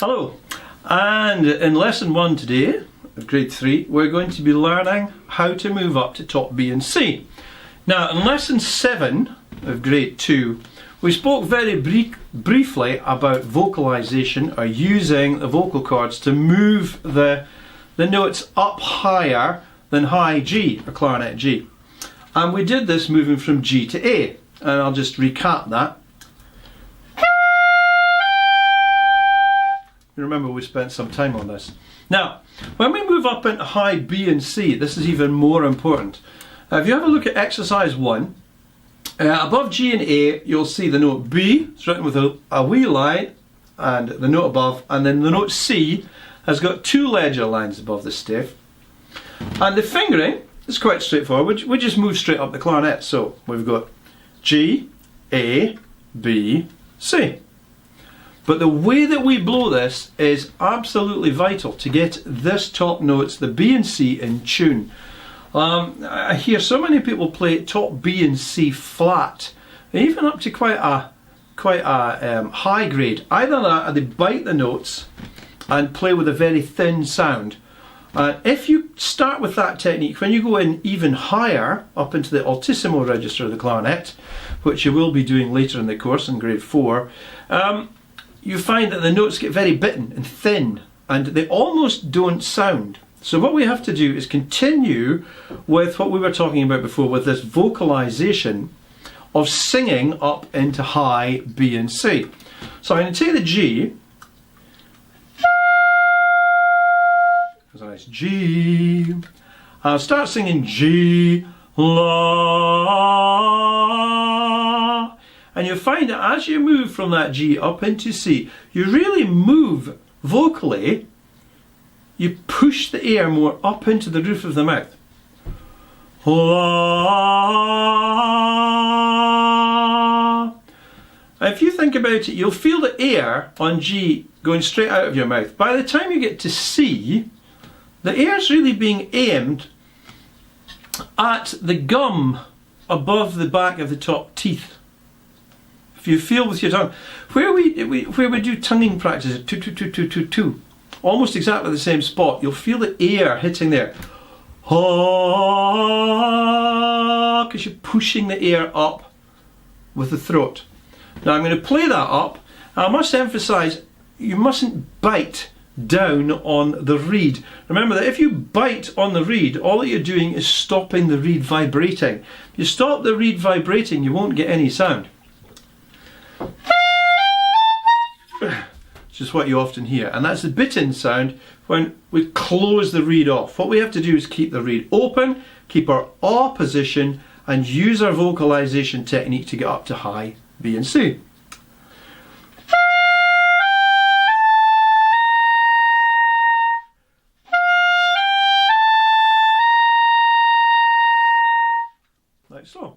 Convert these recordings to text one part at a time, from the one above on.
Hello, and in lesson 1 today of grade 3 we're going to be learning how to move up to top B and C. Now in lesson 7 of grade 2 we spoke very briefly about vocalization, or using the vocal cords to move the notes up higher than high G, or clarinet G. And we did this moving from G to A, and I'll just recap that. Remember, we spent some time on this. Now, when we move up into high B and C, this is even more important. If you have a look at exercise 1, above G and A, you'll see the note B, it's written with a wee line, and the note above, and then the note C has got 2 ledger lines above the staff. And the fingering is quite straightforward. We just move straight up the clarinet. So we've got G, A, B, C. But the way that we blow this is absolutely vital to get this top notes, the B and C, in tune. I hear so many people play top B and C flat, even up to quite a high grade. Either that, or they bite the notes and play with a very thin sound. If you start with that technique, when you go in even higher, up into the altissimo register of the clarinet, which you will be doing later in the course in grade 4, you find that the notes get very bitten and thin, and they almost don't sound. So what we have to do is continue with what we were talking about before, with this vocalization of singing up into high B and C. So I'm going to take the G, there's a nice G, I'll start singing G, La, and you'll find that as you move from that G up into C, you really move vocally, you push the air more up into the roof of the mouth. La. If you think about it, you'll feel the air on G going straight out of your mouth. By the time you get to C, the air's really being aimed at the gum above the back of the top teeth. If you feel with your tongue, where we do tonguing practice, two, two, two, two, two, two, almost exactly the same spot, you'll feel the air hitting there. Because you're pushing the air up with the throat. Now I'm going to play that up. I must emphasize, you mustn't bite down on the reed. Remember that if you bite on the reed, all that you're doing is stopping the reed vibrating. If you stop the reed vibrating, you won't get any sound. Which is what you often hear, and that's the bitten sound when we close the reed off. What we have to do is keep the reed open, keep our ah position, and use our vocalization technique to get up to high B and C. Like so.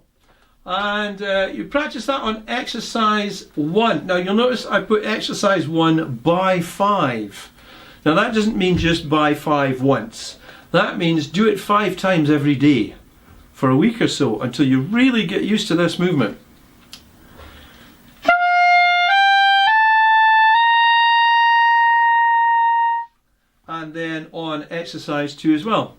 And you practice that on exercise 1. Now you'll notice I put exercise 1 by 5. Now that doesn't mean just by 5 once. That means do it 5 times every day for a week or so until you really get used to this movement. And then on exercise 2 as well.